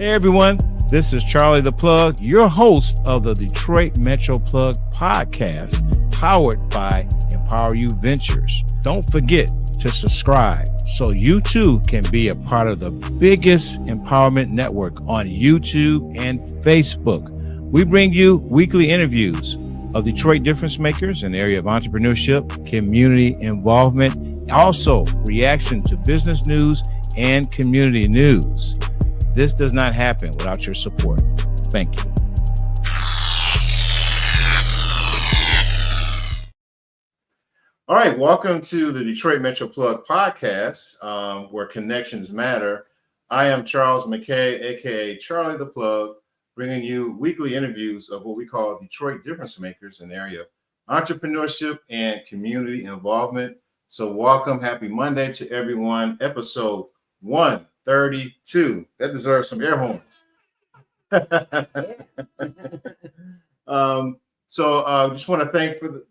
Hey everyone, this is Charlie the Plug, your host of the Detroit Metro Plug podcast, powered by Empower You Ventures. Don't forget to subscribe so you too can be a part of the biggest empowerment network on YouTube and Facebook. We bring you weekly interviews of Detroit difference makers in the area of entrepreneurship, community involvement, also reaction to business news and community news. This does not happen without your support. Thank you. All right, welcome to the Detroit Metro Plug podcast, where connections matter. I am Charles McKaye, aka Charlie the Plug, bringing you weekly interviews of what we call Detroit difference makers in the area of entrepreneurship and community involvement. So welcome, happy Monday to everyone. Episode 132. That deserves some air horns. Just want to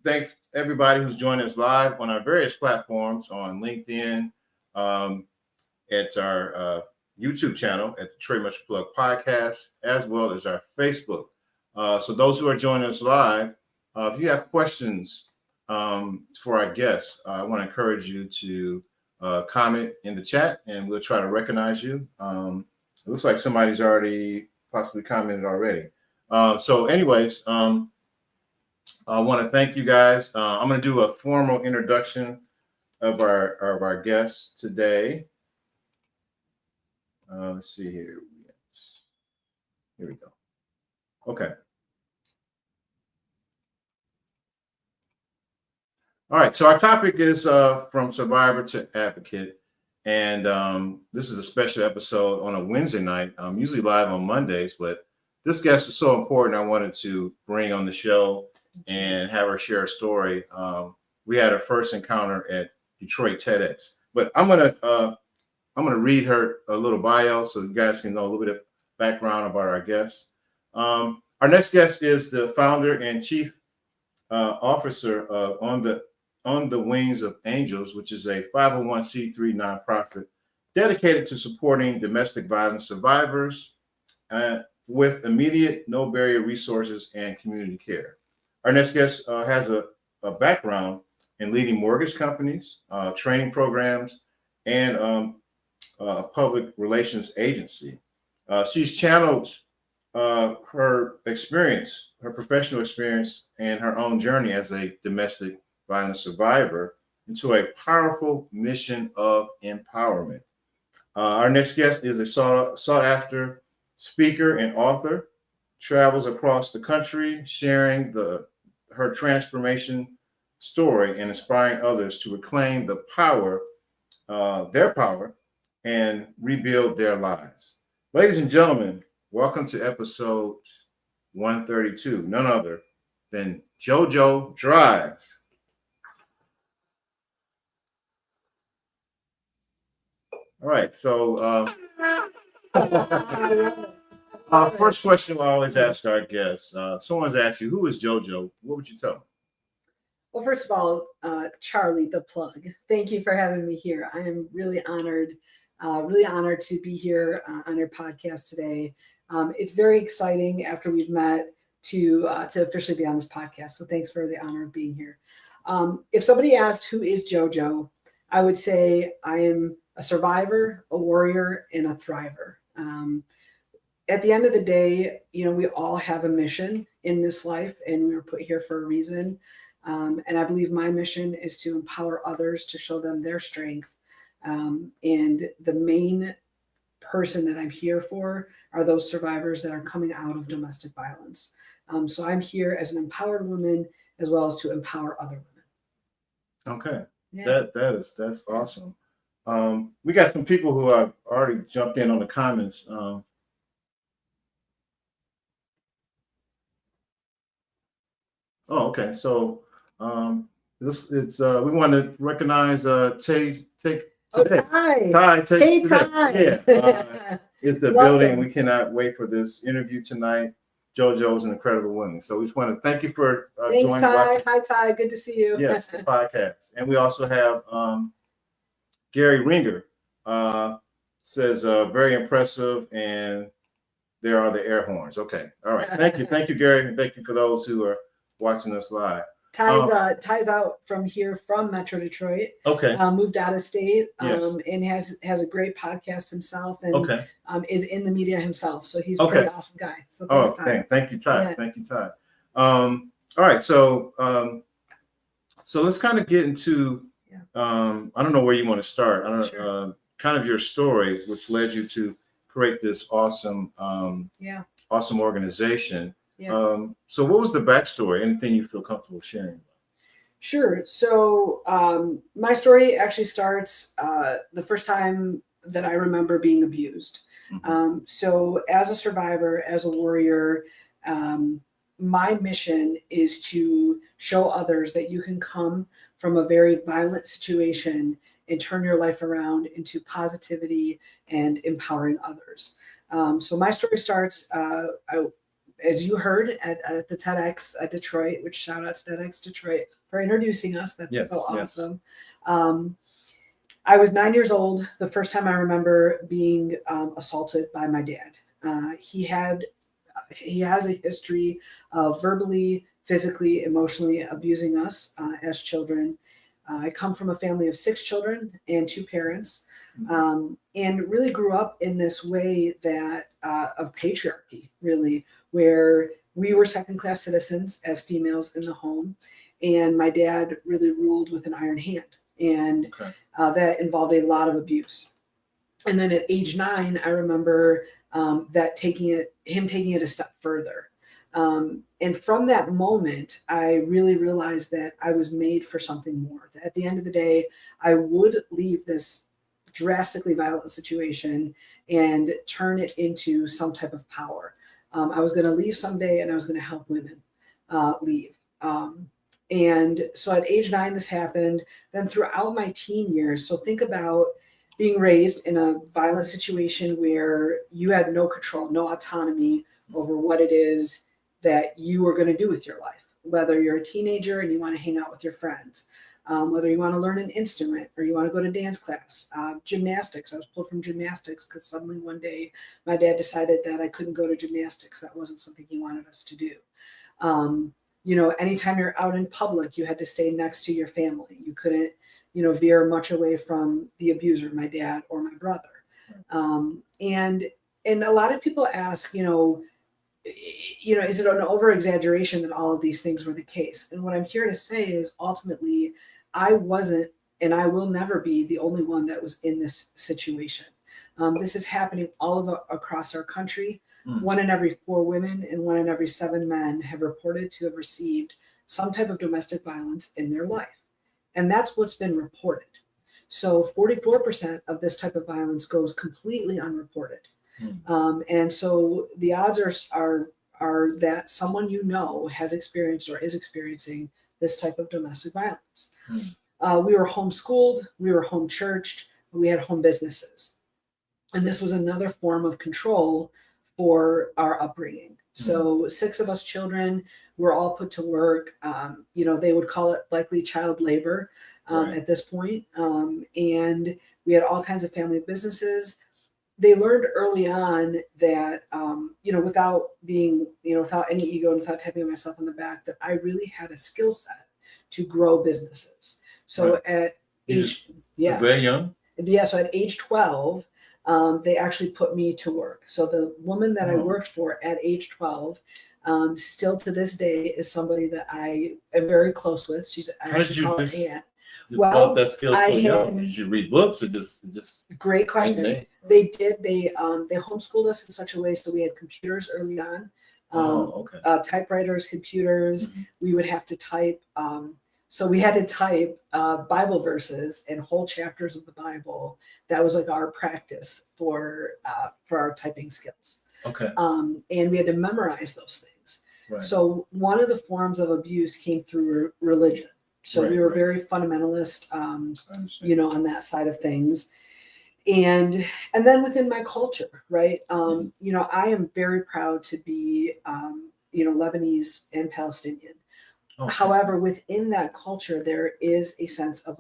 thank everybody who's joining us live on our various platforms on LinkedIn, at our YouTube channel at the Detroit Metro Plug Podcast, as well as our Facebook. So those who are joining us live, if you have questions for our guests, I want to encourage you to comment in the chat, and we'll try to recognize you. It looks like somebody's already possibly commented already. I want to thank you guys. I'm going to do a formal introduction of our guests today. Let's see here. Here we go. Okay. All right, so our topic is from survivor to advocate, and this is a special episode on a Wednesday night. I'm usually live on Mondays, but this guest is so important. I wanted to bring on the show and have her share a story. We had our first encounter at Detroit TEDx, but I'm gonna read her a little bio so you guys can know a little bit of background about our guest. Our next guest is the founder and chief officer of On the Wings of Angels, which is a 501c3 nonprofit dedicated to supporting domestic violence survivors with immediate, no barrier resources and community care. Our next guest has a background in leading mortgage companies, training programs, and a public relations agency. She's channeled her experience, her professional experience, and her own journey as a domestic violence survivor into a powerful mission of empowerment. Our next guest is a sought after speaker and author, travels across the country sharing her transformation story and inspiring others to reclaim their power, and rebuild their lives. Ladies and gentlemen, welcome to episode 132, none other than JoJo Drives. All right, so first question we always ask our guests. Someone's asked you, who is JoJo? What would you tell them? Well, first of all, Charlie the Plug, thank you for having me here. I am really honored to be here on your podcast today. It's very exciting after we've met to officially be on this podcast. So thanks for the honor of being here. If somebody asked who is JoJo, I would say I am a survivor, a warrior, and a thriver. At the end of the day, we all have a mission in this life, and we were put here for a reason. And I believe my mission is to empower others to show them their strength. And the main person that I'm here for are those survivors that are coming out of domestic violence. So I'm here as an empowered woman as well as to empower other women. Okay, yeah. That's awesome. We got some people who have already jumped in on the comments. Okay. So we want to recognize Tay. Ty. Yeah, it's the building. We cannot wait for this interview tonight. JoJo's an incredible woman. So we just want to thank you for joining. Ty. Hi, Ty. Good to see you. Yes, the podcast. And we also have Gary Ringer says very impressive and there are the air horns. Okay. All right. Thank you, Gary, and thank you for those who are watching us live. Ty's out from here from Metro Detroit. Okay. Moved out of state. Yes. And has a great podcast himself, and Okay. is in the media himself. So he's a pretty awesome guy. So thank you, Ty. Yeah. Thank you, Ty. All right. So let's kind of get into I don't know where you want to start. I don't know, kind of your story, which led you to create this awesome awesome organization. Yeah. So what was the backstory? Anything you feel comfortable sharing? Sure. So my story actually starts the first time that I remember being abused. Mm-hmm. So as a survivor, as a warrior, my mission is to show others that you can come from a very violent situation and turn your life around into positivity and empowering others. So my story starts, as you heard, at the TEDx at Detroit, which shout out to TEDx Detroit for introducing us. That's so awesome. I was 9 years old the first time I remember being assaulted by my dad. He has a history of verbally, physically, emotionally abusing us as children. I come from a family of 6 children and 2 parents, and really grew up in this way that of patriarchy, really, where we were second-class citizens as females in the home, and my dad really ruled with an iron hand, and that involved a lot of abuse. And then at age 9, I remember him taking it a step further. And from that moment, I really realized that I was made for something more. At the end of the day, I would leave this drastically violent situation and turn it into some type of power. I was going to leave someday, and I was going to help women leave. And so at age 9, this happened. Then throughout my teen years, so think about being raised in a violent situation where you had no control, no autonomy over what it is that you were going to do with your life, whether you're a teenager and you want to hang out with your friends, whether you want to learn an instrument or you want to go to dance class, gymnastics. I was pulled from gymnastics because suddenly one day my dad decided that I couldn't go to gymnastics. That wasn't something he wanted us to do. Anytime you're out in public, you had to stay next to your family. You couldn't, veer much away from the abuser, my dad or my brother. And a lot of people ask, is it an over exaggeration that all of these things were the case? And what I'm here to say is ultimately, I wasn't, and I will never be the only one that was in this situation. This is happening across our country. 1 in every 4 women and 1 in every 7 men have reported to have received some type of domestic violence in their life. And that's what's been reported. So 44% of this type of violence goes completely unreported. And so the odds are that someone has experienced or is experiencing this type of domestic violence. We were homeschooled, we were home churched, we had home businesses. And this was another form of control for our upbringing. So 6 of us children were all put to work. They would call it likely child labor at this point. And we had all kinds of family businesses. They learned early on that, without being, without any ego and without tapping myself on the back, that I really had a skill set to grow businesses. So at age, very young. So at age 12, they actually put me to work. So the woman that I worked for at age 12, still to this day is somebody that I am very close with. How did you aunt. Well, that skill so young? Did you read books or just? Great question. They did. They homeschooled us in such a way so we had computers early on. Typewriters, computers. We would have to type. So we had to type Bible verses and whole chapters of the Bible. That was like our practice for our typing skills. And we had to memorize those things. So one of the forms of abuse came through religion. So we were very fundamentalist, on that side of things. And then within my culture, right? I am very proud to be, Lebanese and Palestinian. However, within that culture, there is a sense of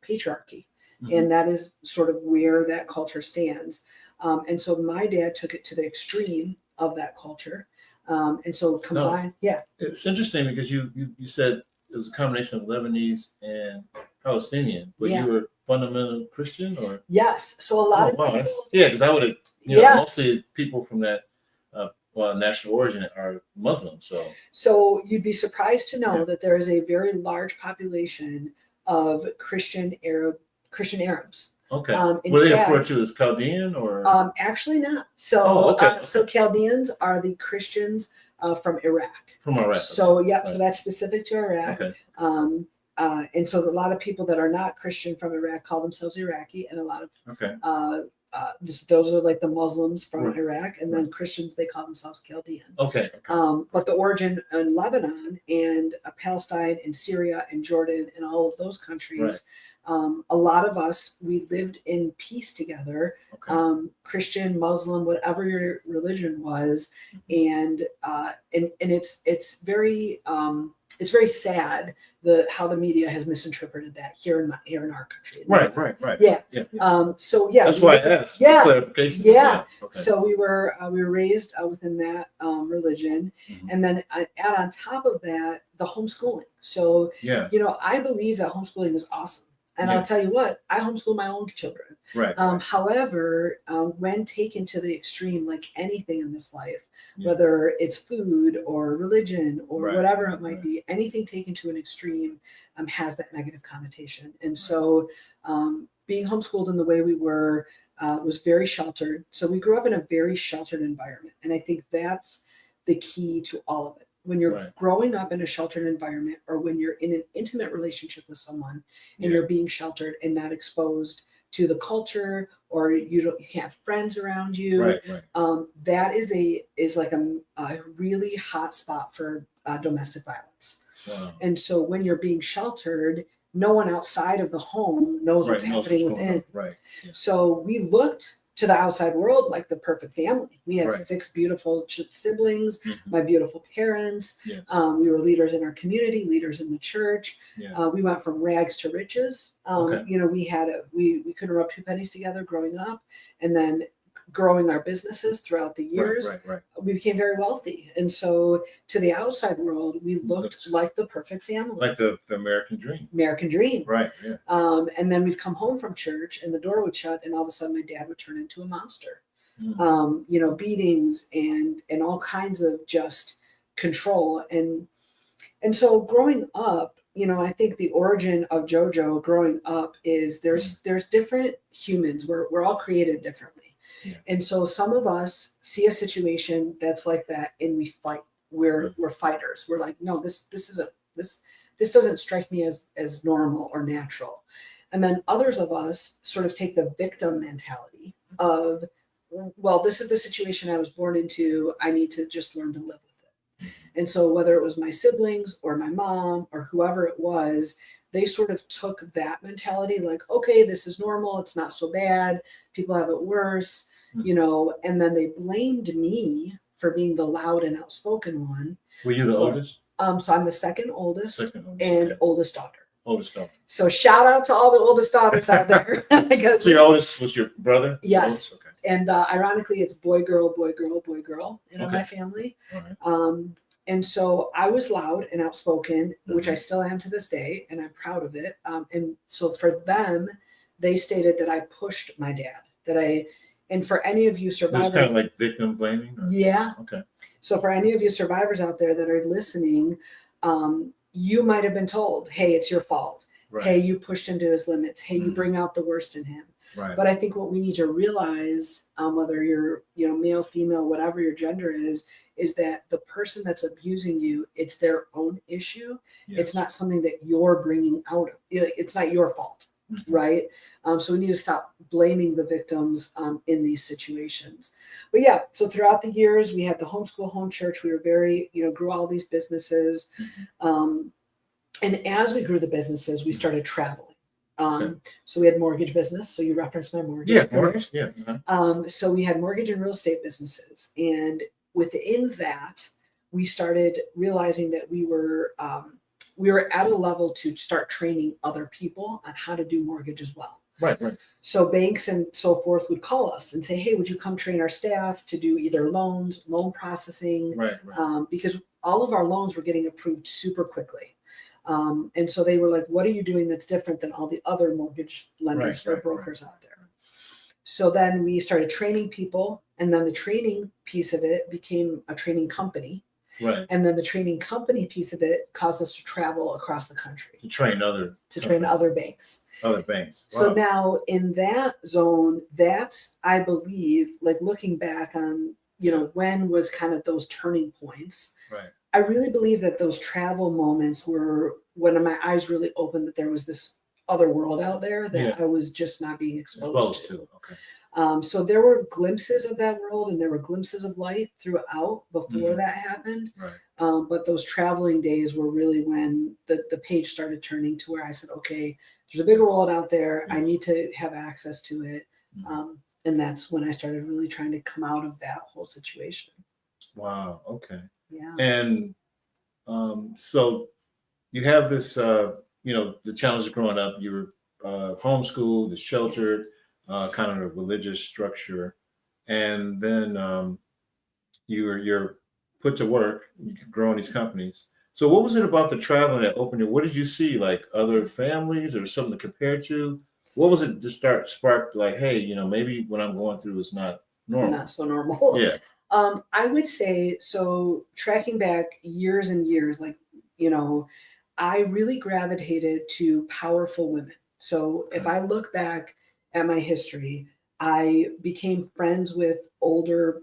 patriarchy, and that is sort of where that culture stands. And so my dad took it to the extreme of that culture. And so combined, yeah. It's interesting because you said it was a combination of Lebanese and Palestinian, but Yeah. you were fundamental Christian, or? Yes. So a lot of wow, people, yeah, because I would have, Yeah. mostly people from that national origin are Muslim. So you'd be surprised to know Yeah. that there is a very large population of Christian Arabs. Okay. In Were they fact, referred to as Chaldean or? Actually not. So, Okay. So Chaldeans are the Christians from Iraq. From Iraq. So yeah, Right. so that's specific to Iraq. Okay. And so a lot of people that are not Christian from Iraq call themselves Iraqi, and a lot of Okay. those are like the Muslims from Right. Iraq, and then Christians, they call themselves Chaldean. Okay. But the origin in Lebanon and Palestine and Syria and Jordan and all of those countries, a lot of us, we lived in peace together, Okay. Christian, Muslim, whatever your religion was, and it's very sad how the media has misinterpreted that here in our country. Right. Yeah. So yeah. That's why I asked. Yeah. Clarification. Yeah. Okay. So we were raised within that religion, Mhm. and then add on top of that the homeschooling. So Yeah. I believe that homeschooling is awesome, and Yeah. I'll tell you what, I homeschool my own children. Right. However, when taken to the extreme, like anything in this life, Yeah. whether it's food or religion or Right, whatever it might right. be, anything taken to an extreme has that negative connotation. And so being homeschooled in the way we were was very sheltered. So we grew up in a very sheltered environment. And I think that's the key to all of it. When you're Right. growing up in a sheltered environment, or when you're in an intimate relationship with someone and Yeah. you're being sheltered and not exposed to the culture, or you can't have friends around you, Right. that is like a really hot spot for domestic violence. Wow. And so when you're being sheltered, no one outside of the home knows what's happening within. Right. Yeah. So we looked to the outside world like the perfect family. We had Right. 6 beautiful siblings, Mhm. my beautiful parents. Yeah. We were leaders in our community, leaders in the church. Yeah. We went from rags to riches. Okay. We couldn't rub 2 pennies together growing up, and then growing our businesses throughout the years, Right. we became very wealthy. And so to the outside world, we looked like the perfect family. Like the American dream. American dream. Right. Yeah. And then we'd come home from church and the door would shut, and all of a sudden my dad would turn into a monster. Mm. Beatings and all kinds of just control. And so growing up, I think the origin of JoJo growing up is there's different humans. We're all created differently. Yeah. And so some of us see a situation that's like that and we fight. We're fighters. We're like, no, this doesn't strike me as normal or natural. And then others of us sort of take the victim mentality of, well, this is the situation I was born into. I need to just learn to live with it. And so whether it was my siblings or my mom or whoever it was, they sort of took that mentality like, okay, this is normal. It's not so bad. People have it worse, and then they blamed me for being the loud and outspoken one. Were you the oldest? So I'm the second oldest and okay. oldest daughter. Oldest daughter. So shout out to all the oldest daughters out there. So your oldest was your brother? Yes. Okay. And ironically, it's boy, girl in my family. All right. And so I was loud and outspoken, which I still am to this day, and I'm proud of it. And so for them, they stated that I pushed my dad, and for any of you survivors, It's kind of like victim blaming? Or? Yeah. Okay. So for any of you survivors out there that are listening, you might have been told, hey, it's your fault. Right. Hey, you pushed him to his limits. Hey, you bring out the worst in him. Right. But I think what we need to realize, whether you're, male, female, whatever your gender is that the person that's abusing you, it's their own issue. Yes. It's not something that you're bringing out of. It's not your fault, right? So we need to stop blaming the victims in these situations. But yeah, so throughout the years, we had the homeschool home church. We were very, grew all these businesses. And as we grew the businesses, we started traveling. So we had mortgage business. So you referenced my mortgage. Yeah, mortgage. Yeah. Uh-huh. So we had mortgage and real estate businesses, and within that, we started realizing that we were at a level to start training other people on how to do mortgage as well. Right, right. So banks and so forth would call us and say, hey, would you come train our staff to do either loans, loan processing, Right, right. because all of our loans were getting approved super quickly. And so they were like, what are you doing that's different than all the other mortgage lenders Right, or right, brokers out there? So then we started training people, and then the training piece of it became a training company. Right. And then the training company piece of it caused us to travel across the country To train other train other banks. other banks. So Wow. now in that zone, that's, I believe, like looking back on, when was kind of those turning points. Right. I really believe that those travel moments were when my eyes really opened that there was this other world out there that I was just not being exposed to. Okay. So there were glimpses of that world, and there were glimpses of light throughout before Mhm. that happened. Right. But those traveling days were really when the page started turning to where I said, okay, there's a bigger world out there. Yeah. I need to have access to it. Mhm. And that's when I started really trying to come out of that whole situation. Wow. Okay. Yeah. And so you have this, the challenges growing up. You were homeschooled, sheltered, kind of a religious structure, and then you're put to work. You could grow in these companies. So what was it about the traveling that opened you? What did you see? Like other families or something to compare to? What was it to spark like, hey, maybe what I'm going through is not normal? Not so normal. Yeah. I would say, so tracking back years and years, I really gravitated to powerful women. So if I look back at my history, I became friends with older,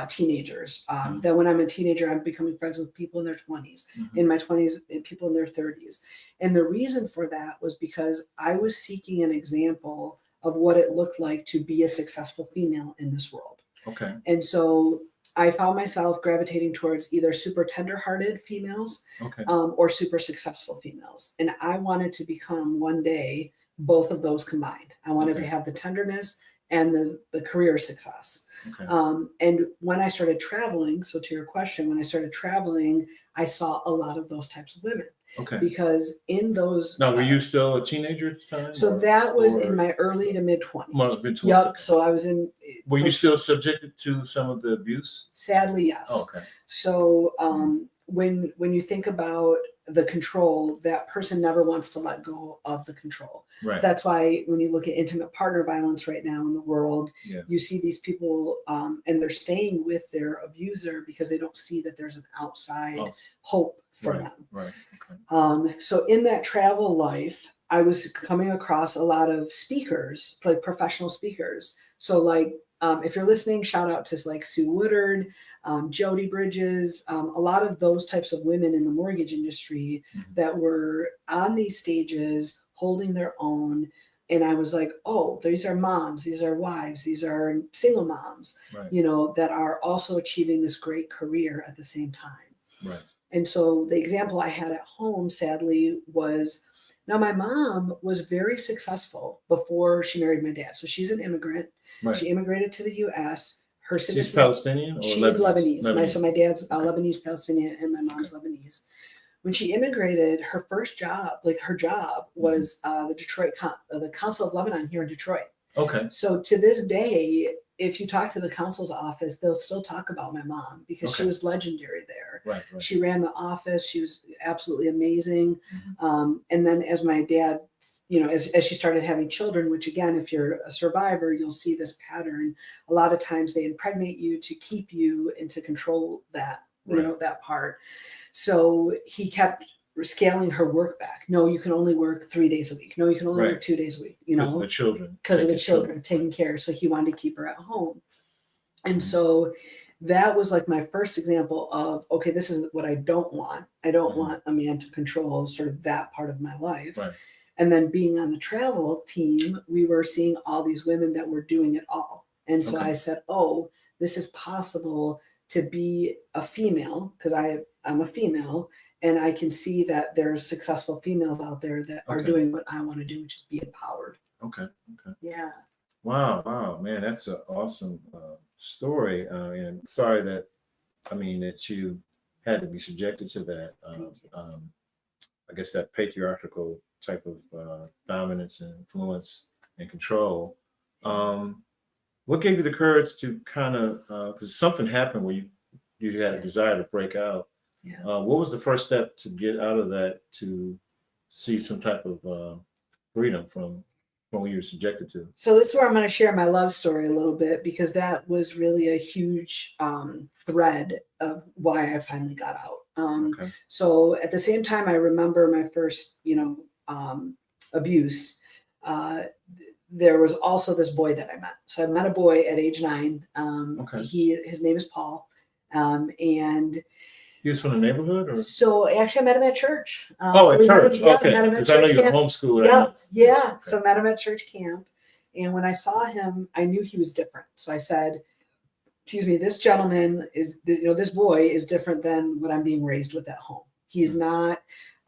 teenagers. Then when I'm a teenager, I'm becoming friends with people in their 20s, Mhm. in my 20s, and people in their 30s. And the reason for that was because I was seeking an example of what it looked like to be a successful female in this world. Okay. And so I found myself gravitating towards either super tender-hearted females Okay. or super successful females. And I wanted to become one day both of those combined. I wanted to have the tenderness and the career success. Okay. And when I started traveling, so to your question, when I started traveling, I saw a lot of those types of women. Okay. Because in those. Now, were you still a teenager at the time? So that was in my early to mid 20s. Yep. So I was in. Were you still subjected to some of the abuse? Sadly, yes. Oh, okay. So when you think about the control, that person never wants to let go of the control. Right. That's why when you look at intimate partner violence right now in the world, you see these people and they're staying with their abuser because they don't see that there's an outside hope for them. Right. Okay. So in that travel life, I was coming across a lot of speakers, like professional speakers. So if you're listening, shout out to like Sue Woodard, Jody Bridges, a lot of those types of women in the mortgage industry that were on these stages holding their own. And I was like, oh, these are moms, these are wives, these are single moms, that are also achieving this great career at the same time. Right. And so the example I had at home, sadly, was now my mom was very successful before she married my dad. So she's an immigrant. Right. She immigrated to the U.S. Her citizenship. She's Palestinian or she's Lebanese? So my dad's Lebanese Palestinian and my mom's Lebanese. When she immigrated, her first job, was the Council of Lebanon here in Detroit. Okay. So to this day, if you talk to the council's office, they'll still talk about my mom because she was legendary there. Right. She ran the office. She was absolutely amazing. And then as my dad, as she started having children, which again, if you're a survivor, you'll see this pattern. A lot of times they impregnate you to keep you and to control that, that part. So he kept scaling her work back. No, you can only work 3 days a week. No, you can only work 2 days a week, Because of the children. Because of the children taking care. So he wanted to keep her at home. And so that was like my first example of, okay, this is what I don't want. I don't want a man to control sort of that part of my life. Right. And then being on the travel team, we were seeing all these women that were doing it all. And so I said, oh, this is possible to be a female because I'm a female. And I can see that there's successful females out there that are doing what I want to do, which is be empowered. Okay. Yeah. Wow, man, that's an awesome story. And sorry that you had to be subjected to that. I guess that patriarchal type of dominance and influence and control. What gave you the courage to kind of, because something happened where you had a desire to break out. Yeah. What was the first step to get out of that to see some type of freedom from what you were subjected to? So this is where I'm going to share my love story a little bit, because that was really a huge thread of why I finally got out. Okay. So at the same time, I remember my first, abuse. There was also this boy that I met. So I met a boy at age 9. Okay. His name is Paul, and He was from the neighborhood, or? so actually I met him at church. Oh, at we met him- church. yeah, Okay. met him at Because I know church you're camp. homeschooled. Yeah. Okay. So I met him at church camp. And when I saw him, I knew he was different. So I said, excuse me, this gentleman is, this boy is different than what I'm being raised with at home. He's not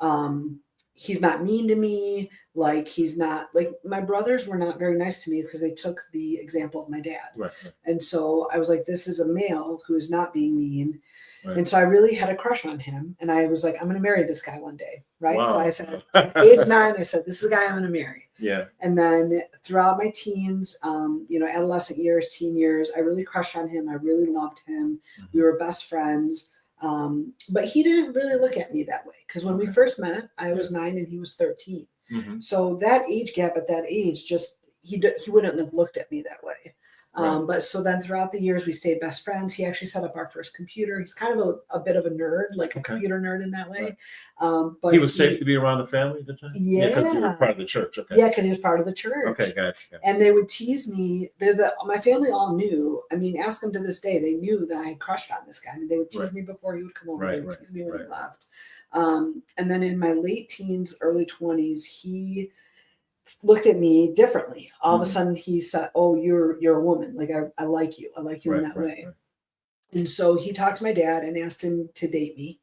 mean to me. Like, he's not, like, my brothers were not very nice to me because they took the example of my dad. Right. And so I was like, this is a male who is not being mean. Right. And so I really had a crush on him. And I was like, I'm going to marry this guy one day. Right. Wow. So I said, at age 9, I said, this is the guy I'm going to marry. Yeah. And then throughout my teens, adolescent years, teen years, I really crushed on him. I really loved him. Mm-hmm. We were best friends. But he didn't really look at me that way, because when we first met, I was 9 and he was 13. Mm-hmm. So that age gap at that age, just he wouldn't have looked at me that way. Right. But so then throughout the years, we stayed best friends. He actually set up our first computer. He's kind of a bit of a nerd, like a computer nerd in that way. Right. But he was safe to be around the family at the time? Yeah. Because you were part of the church. Okay. Yeah, because he was part of the church. Okay, gotcha. And they would tease me. My family all knew. I mean, ask them to this day. They knew that I had crushed on this guy. I mean, they would tease me before he would come over. They would tease me when he left. And then in my late teens, early 20s, he looked at me differently. All of a sudden, he said, "Oh, you're a woman. Like, I like you. I like you in that way." Right. And so he talked to my dad and asked him to date me.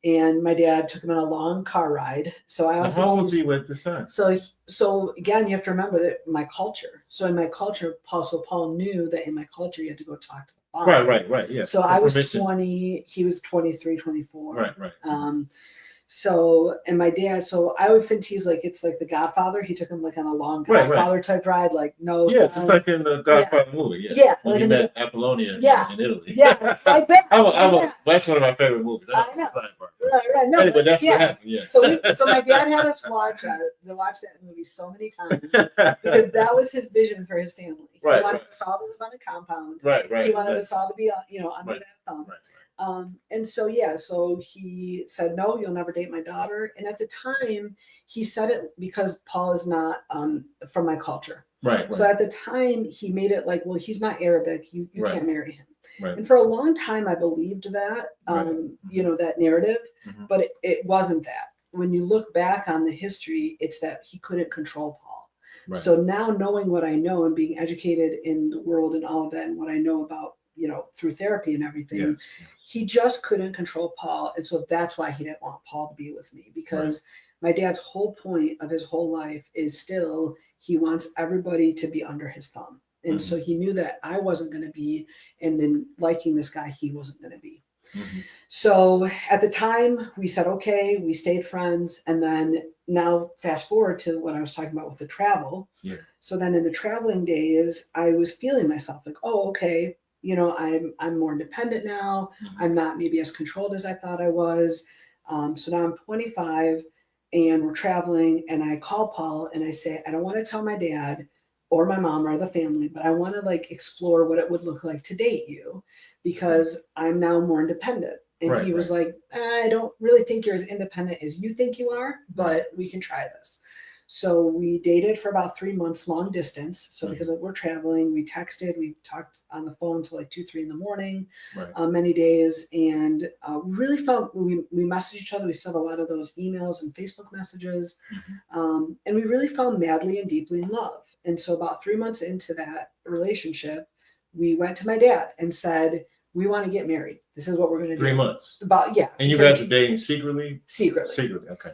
And my dad took him on a long car ride. So How old was he at this time? So again, you have to remember that my culture. So in my culture, Paul knew that in my culture, you had to go talk to the father. Right. Yeah. So I was 20, he was 23, 24. Right. So, and my dad, so I would tease, like, it's like The Godfather. He took him like on a long Godfather type ride, like, no. Yeah, just like in the Godfather movie. Yeah. When he met Apollonia in Italy. Yeah. Like that. That's one of my favorite movies. I know. Right. No, anyway, that's what happened. Yeah. So my dad had us watch that movie so many times because that was his vision for his family. He wanted us all to live on a compound. Right. He wanted us all to be, under that thumb. Right. And so he said, "No, you'll never date my daughter." And at the time, he said it because Paul is not from my culture. Right. So at the time, he made it like, well, he's not Arabic. You can't marry him. Right. And for a long time, I believed that, that narrative, but it wasn't that. When you look back on the history, it's that he couldn't control Paul. Right. So now, knowing what I know and being educated in the world and all of that, and what I know about, through therapy and everything, he just couldn't control Paul. And so that's why he didn't want Paul to be with me, because my dad's whole point of his whole life is still, he wants everybody to be under his thumb. And so he knew that I wasn't going to be, and then liking this guy, he wasn't going to be. So at the time we said, okay, we stayed friends. And then now fast forward to what I was talking about with the travel. Yeah. So then in the traveling days, I was feeling myself like, oh, okay, I'm more independent now. I'm not maybe as controlled as I thought I was. So now I'm 25 and we're traveling, and I call Paul and I say, I don't want to tell my dad or my mom or the family, but I want to explore what it would look like to date you, because I'm now more independent. And he was like, I don't really think you're as independent as you think you are, but we can try this. So we dated for about 3 months, long distance. So because we're traveling, we texted, we talked on the phone till 2, 3 in the morning, many days, and really felt we messaged each other. We still have a lot of those emails and Facebook messages, and we really fell madly and deeply in love. And so about 3 months into that relationship, we went to my dad and said, we want to get married. This is what we're going to do. 3 months. And you guys are dating secretly? Secretly. Okay.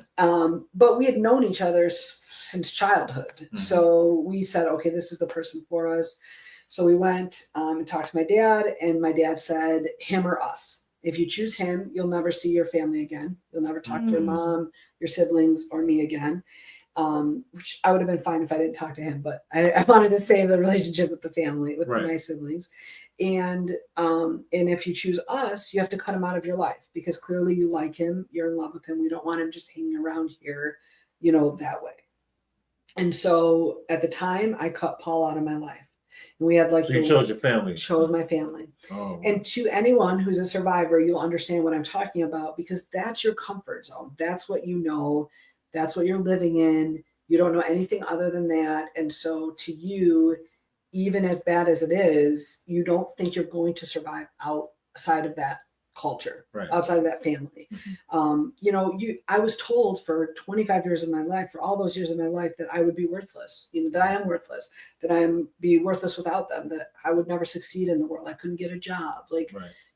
But we had known each other since childhood. So we said, okay, this is the person for us. So we went and talked to my dad, and my dad said, him or us. If you choose him, you'll never see your family again. You'll never talk to your mom, your siblings, or me again. which I would have been fine if I didn't talk to him, but I wanted to save the relationship with the family, with Right. my siblings. And if you choose us, you have to cut him out of your life because clearly you like him, you're in love with him. We don't want him just hanging around here, that way. And so at the time, I cut Paul out of my life. And we had like So you chose your family. Chose my family. Oh. And to anyone who's a survivor, you'll understand what I'm talking about because that's your comfort zone. That's what you know. That's what you're living in. You don't know anything other than that. And so to you, even as bad as it is, you don't think you're going to survive outside of that culture, Right. outside of that family. I was told for 25 years of my life, for all those years of my life, that I would be worthless, that I am worthless, that be worthless without them, that I would never succeed in the world. I couldn't get a job. Right.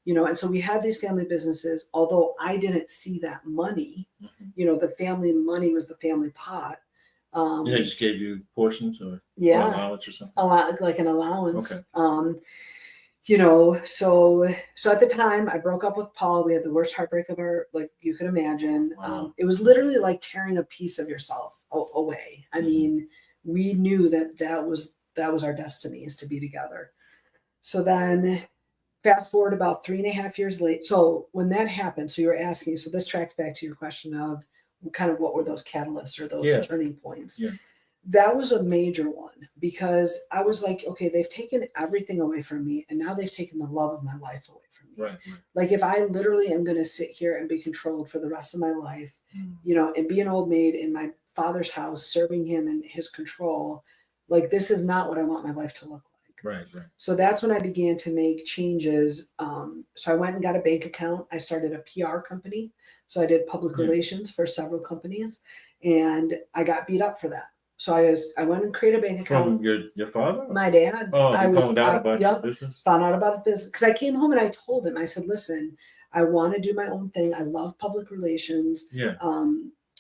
And so we had these family businesses, although I didn't see that money, the family money was the family pot. They just gave you portions or allowance or something? A lot, like an allowance. Okay. So at the time I broke up with Paul. We had the worst heartbreak of our, like you could imagine. Wow. It was literally like tearing a piece of yourself away. I mean, we knew that was our destiny, is to be together. So then fast forward about 3.5 years late. So when that happened, so you're asking, so this tracks back to your question of kind of what were those catalysts or those turning points. Yeah. That was a major one because I was like, okay, they've taken everything away from me and now they've taken the love of my life away from me. Right. Like if I literally am going to sit here and be controlled for the rest of my life, and be an old maid in my father's house, serving him in his control, like this is not what I want my life to look like. Right. So that's when I began to make changes. So I went and got a bank account. I started a PR company. So I did public relations for several companies and I got beat up for that. So I went and created a bank account. From your father? My dad. Oh, I found out about your business? Found out about the business. Because I came home and I told him, I said, listen, I want to do my own thing. I love public relations. Yeah.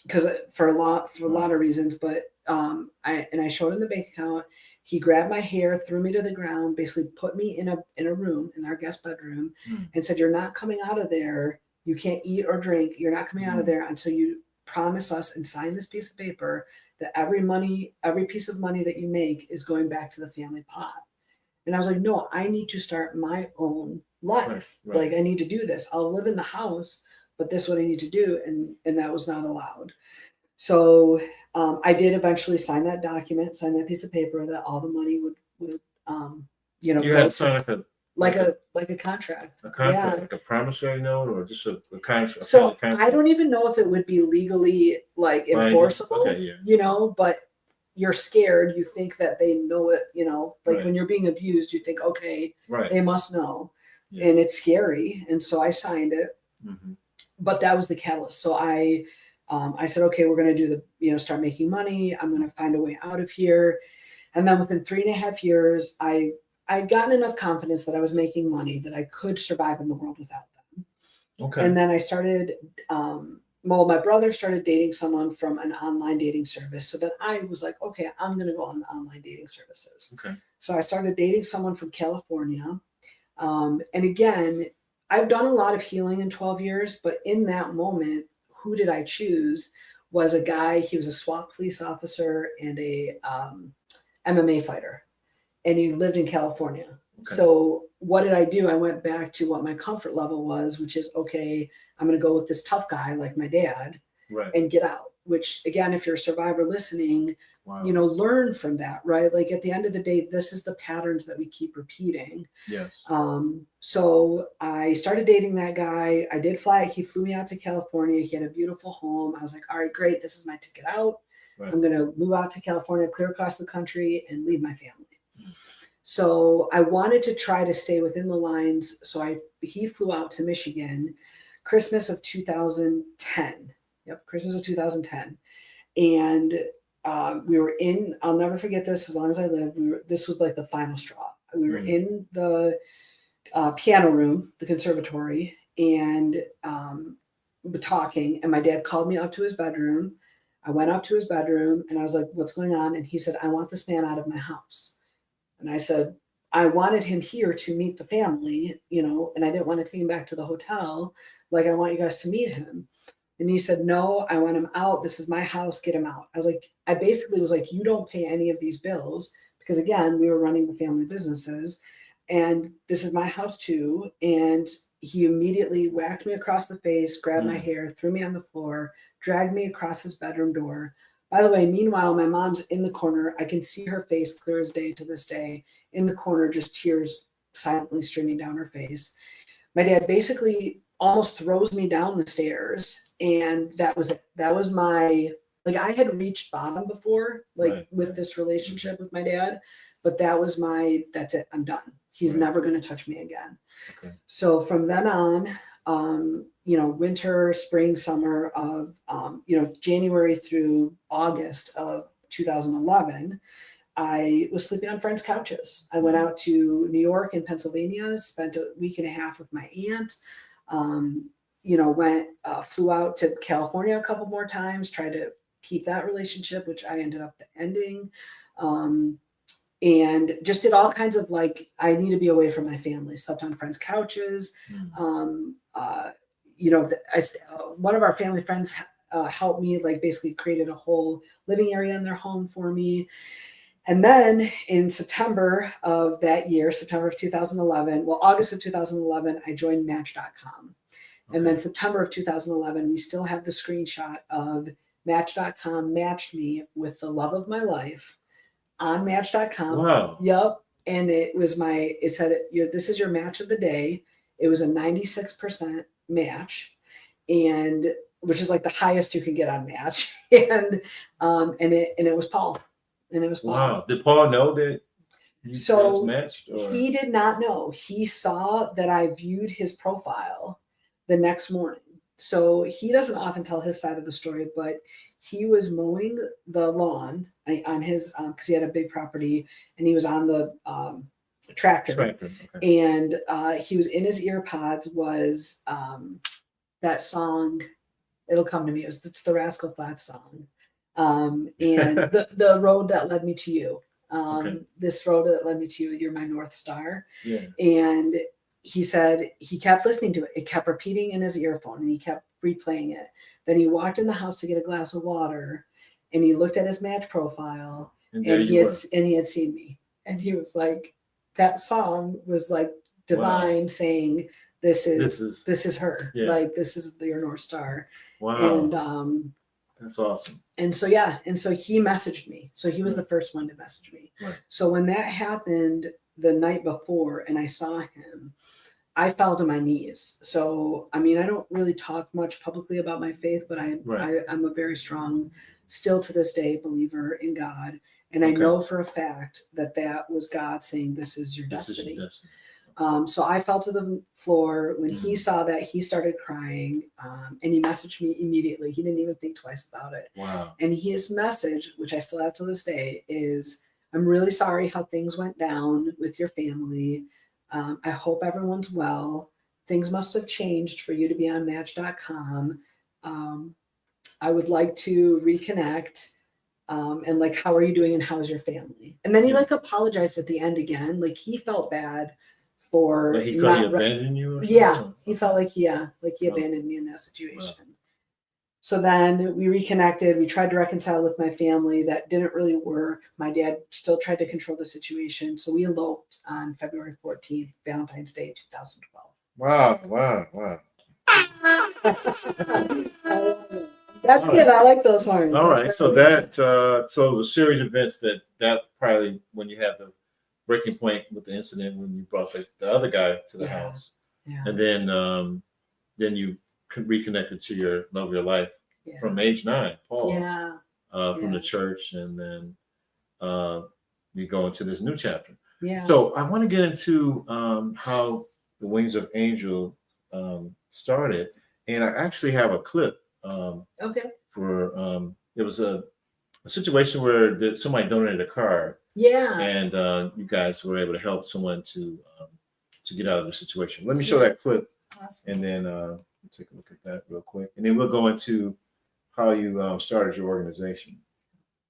Because for a lot of reasons, but I showed him the bank account. He grabbed my hair, threw me to the ground, basically put me in a room in our guest bedroom, and said, "You're not coming out of there. You can't eat or drink. You're not coming out of there until you promise us and sign this piece of paper that every piece of money that you make is going back to the family pot." And I was like, "No, I need to start my own life. Right. Like I need to do this. I'll live in the house, but this is what I need to do." And that was not allowed. So I did eventually sign that document, sign that piece of paper that all the money would You had to sign like a contract. a contract, like a promissory note, or just a contract. So I don't even know if it would be legally like enforceable, Okay, yeah. But you're scared. You think that they know it, like Right. when you're being abused, you think, okay, Right. they must know. Yeah. And it's scary. And so I signed it, but that was the catalyst. So I said, okay, we're going to do start making money. I'm going to find a way out of here. And then within 3.5 years, I'd gotten enough confidence that I was making money, that I could survive in the world without them. Okay. And then I started, my brother started dating someone from an online dating service. So then I was like, okay, I'm going to go on the online dating services. Okay. So I started dating someone from California. And again, I've done a lot of healing in 12 years, but in that moment, who did I choose was a guy. He was a SWAT police officer and a MMA fighter, and he lived in California. Okay. So what did I do? I went back to what my comfort level was, which is, okay, I'm going to go with this tough guy like my dad, right, and get out. Which again, if you're a survivor listening, wow, learn from that, right? Like at the end of the day, this is the patterns that we keep repeating. Yes. So I started dating that guy. I did fly. He flew me out to California. He had a beautiful home. I was like, all right, great. This is my ticket out. Right. I'm going to move out to California, clear across the country, and leave my family. So I wanted to try to stay within the lines. So he flew out to Michigan, Christmas of 2010. Yep, Christmas of 2010. And we were in, I'll never forget this as long as I live. This was like the final straw. We were in the piano room, the conservatory, and we're talking. And my dad called me up to his bedroom. I went up to his bedroom and I was like, what's going on? And he said, I want this man out of my house. And I said, I wanted him here to meet the family, and I didn't want to take him back to the hotel. Like, I want you guys to meet him. And he said, no, I want him out. This is my house. Get him out. I basically was like, you don't pay any of these bills because again, we were running the family businesses and this is my house too. And he immediately whacked me across the face, grabbed my hair, threw me on the floor, dragged me across his bedroom door. By the way, meanwhile, my mom's in the corner. I can see her face clear as day to this day in the corner, just tears silently streaming down her face. My dad basically almost throws me down the stairs. And that was it. That was my, like, I had reached bottom before, like with this relationship with my dad, but that's it. I'm done. He's never going to touch me again. Okay. So from then on, winter, spring, summer of, January through August of 2011, I was sleeping on friends' couches. I went out to New York and Pennsylvania, spent a week and a half with my aunt, flew out to California a couple more times, tried to keep that relationship, which I ended up ending. And just did all kinds of I need to be away from my family, slept on friends' couches. One of our family friends helped me, basically created a whole living area in their home for me. And then in September of that year, September of 2011, August of 2011, I joined Match.com. Okay. And then September of 2011, we still have the screenshot of Match.com matched me with the love of my life on Match.com. Wow. Yep. And it said, this is your match of the day. It was a 96% match, and which is like the highest you can get on Match. And it was Paul. And it was Paul. Wow. Did Paul know that you guys matched? Or? He did not know. He saw that I viewed his profile the next morning. So he doesn't often tell his side of the story, but he was mowing the lawn on his, because he had a big property, and he was on the tractor. Okay. And he was in his ear pods was that song, It'll Come to Me. It's the Rascal Flatts song. And the road that led me to you. This road that led me to you, you're my North Star. Yeah. And he said he kept listening to it. It kept repeating in his earphone, and he kept replaying it. Then he walked in the house to get a glass of water, and he looked at his Match profile, and he had seen me. And he was like, that song was like divine, saying, this is her. Yeah. Like, this is your North Star. Wow. And that's awesome. And so he messaged me. So he was the first one to message me. Right. So when that happened the night before and I saw him, I fell to my knees. So, I mean, I don't really talk much publicly about my faith, but I'm a very strong, still to this day, believer in God. And I know for a fact that was God saying, this is your destiny. So I fell to the floor. When he saw that, he started crying, and he messaged me immediately. He didn't even think twice about it. Wow. And his message, which I still have to this day, is, I'm really sorry how things went down with your family. I hope everyone's well. Things must have changed for you to be on Match.com. I would like to reconnect. And how are you doing and how's your family? And then he apologized at the end again. He felt bad for he abandoned you? Or yeah, he felt like he abandoned me in that situation. Wow. So then we reconnected. We tried to reconcile with my family. That didn't really work. My dad still tried to control the situation. So we eloped on February 14th, Valentine's Day, 2012. Wow. That's good. I like those horns. All right. So that so it was a series of events that probably when you had the breaking point with the incident when you brought the other guy to the house. Yeah. And then you reconnected to your love of your life from age 9, Paul. Yeah. From the church, and then you go into this new chapter. Yeah. So I want to get into how the Wings of Angel started, and I actually have a clip. For it was a situation where somebody donated a car. Yeah. And you guys were able to help someone to get out of the situation. Let me show that clip. Awesome. And then take a look at that real quick, and then we'll go into how you started your organization.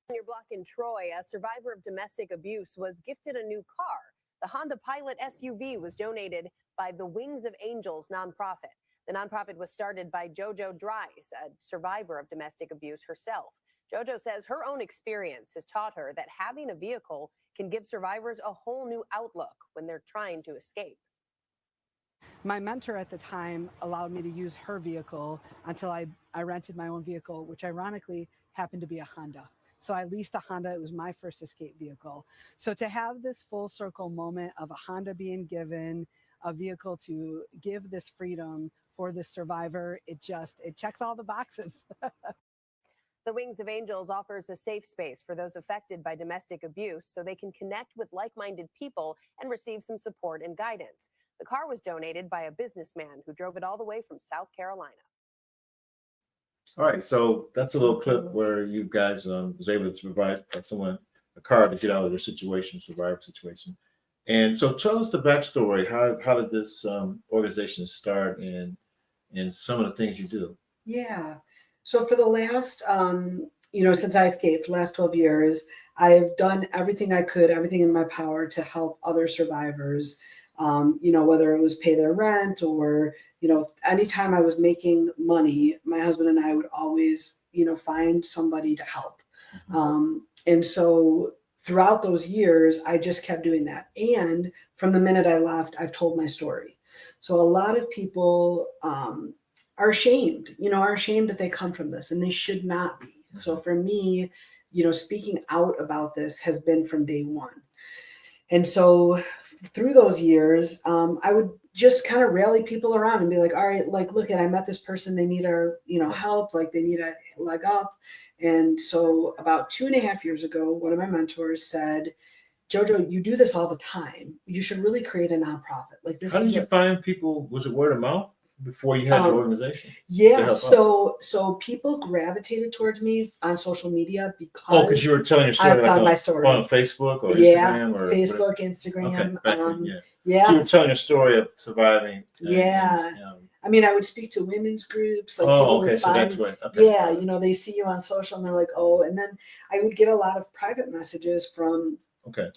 On your block in Troy, a survivor of domestic abuse was gifted a new car. The Honda Pilot SUV was donated by the Wings of Angels nonprofit. The nonprofit was started by JoJo Dries, a survivor of domestic abuse herself. JoJo says her own experience has taught her that having a vehicle can give survivors a whole new outlook when they're trying to escape. My mentor at the time allowed me to use her vehicle until I rented my own vehicle, which ironically happened to be a Honda. So I leased a Honda. It was my first escape vehicle. So to have this full circle moment of a Honda being given a vehicle to give this freedom for this survivor, it checks all the boxes. The Wings of Angels offers a safe space for those affected by domestic abuse so they can connect with like-minded people and receive some support and guidance. The car was donated by a businessman who drove it all the way from South Carolina. All right, so that's a little clip where you guys was able to provide someone a car to get out of their situation, survivor situation. And so tell us the backstory. How did this organization start and some of the things you do? Yeah. So for the last, since I escaped, the last 12 years, I've done everything I could, everything in my power to help other survivors, whether it was pay their rent or, anytime I was making money, my husband and I would always, find somebody to help. And so throughout those years, I just kept doing that. And from the minute I left, I've told my story. So a lot of people, are ashamed that they come from this, and they should not be. So for me, speaking out about this has been from day one. And so through those years, I would just kind of rally people around and be like, all right, like, look, I met this person, they need our, help, like they need a leg up. And so about 2.5 years ago, one of my mentors said, JoJo, you do this all the time. You should really create a nonprofit like this. How did you find people? Was it word of mouth before you had the organization? Yeah, so people gravitated towards me on social media because you were telling your story. I've done my story on Facebook or Instagram or Facebook, whatever. Instagram. So you were telling your story of surviving. I mean, I would speak to women's groups. Like so that's what. They see you on social and they're like, oh, and then I would get a lot of private messages from.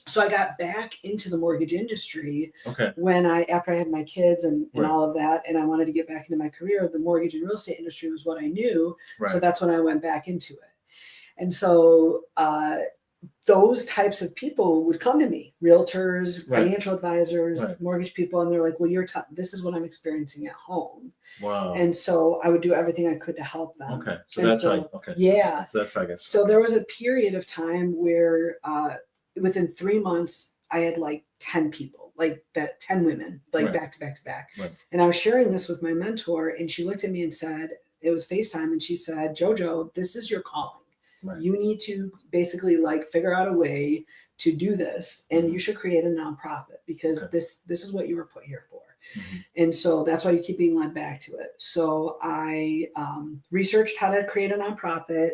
So I got back into the mortgage industry when after I had my kids and all of that, and I wanted to get back into my career. The mortgage and real estate industry was what I knew. So that's when I went back into it. And so those types of people would come to me, realtors, financial advisors, mortgage people, and they're like, well, this is what I'm experiencing at home. Wow. And so I would do everything I could to help them. So that's Yeah. So that's, I guess. So there was a period of time where within 3 months, I had like 10 people, like 10 women, like back to back to back. And I was sharing this with my mentor, and she looked at me and said, it was FaceTime, and she said, JoJo, this is your calling. You need to basically like figure out a way to do this, and you should create a nonprofit because this is what you were put here for. And so that's why you keep being led back to it. So I researched how to create a nonprofit,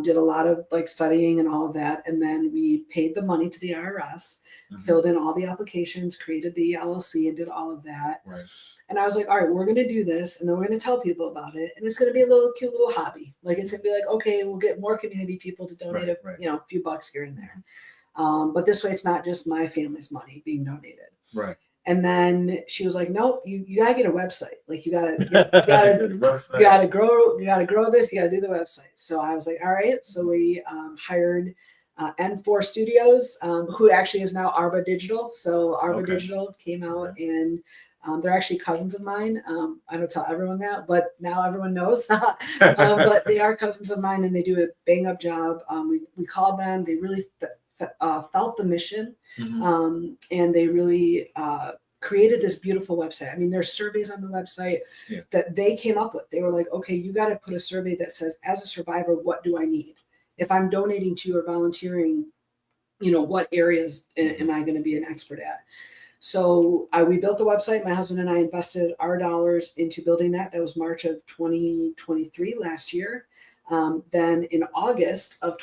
did a lot of like studying and all of that. And then we paid the money to the IRS, filled in all the applications, created the LLC, and did all of that. And I was like, all right, we're going to do this, and then we're going to tell people about it. And it's going to be a cute little hobby. Like it's going to be like, okay, we'll get more community people to donate a few bucks here and there. But this way, it's not just my family's money being donated. And then she was like, nope, you gotta get a website. Like you gotta grow this, you gotta do the website. So I was like, all right. So we hired N4 Studios, who actually is now Arba Digital. So Arba Digital came out and they're actually cousins of mine. I don't tell everyone that, but now everyone knows. But they are cousins of mine, and they do a bang up job. We called them. They really felt the mission, and they really created this beautiful website. I mean, there's surveys on the website that they came up with. They were like, okay, you got to put a survey that says, as a survivor, what do I need? If I'm donating to you or volunteering, what areas am I going to be an expert at? So we built the website. My husband and I invested our dollars into building that. That was March of 2023 last year. Then in August of,